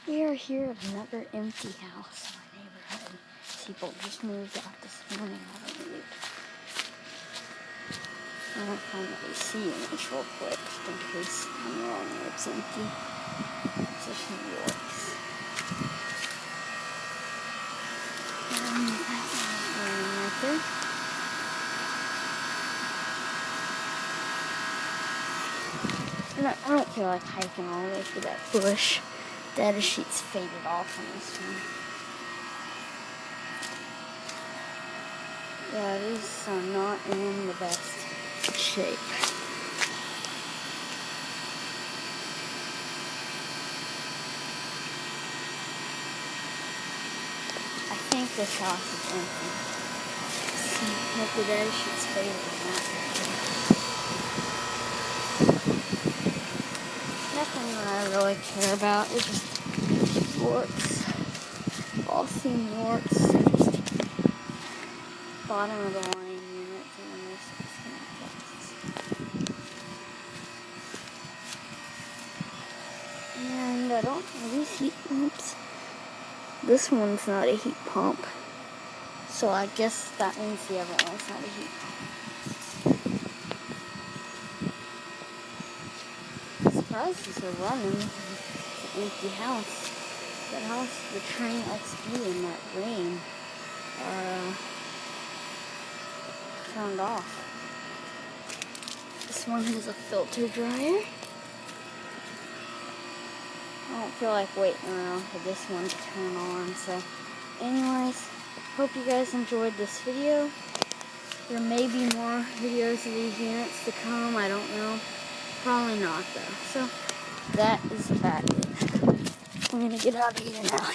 We are here at another empty house in my neighborhood. People just moved out this morning, I believe. I'm going to find the AC in this real quick, just in case I'm wrong and it's empty. It's just New York's. That one's going right there. And I don't feel like hiking all the way through that bush. Data sheet's faded off on this one. Yeah, these are not in the best shape. I think this house is empty. See, look, the data sheet's faded in that picture. Nothing that I really care about. It's just Yorks. All seen Yorks. Just bottom of the line units and then there's and I don't know these heat pumps. This one's not a heat pump. So I guess that means the other one's not a heat pump. I'm surprised these are running. It's an empty house. That house, the train XB in that rain turned off. This one has a filter dryer. I don't feel like waiting around for this one to turn on. So anyways, hope you guys enjoyed this video. There may be more videos of these units to come. I don't know. Probably not though. So that is about it. I'm gonna get out of here now.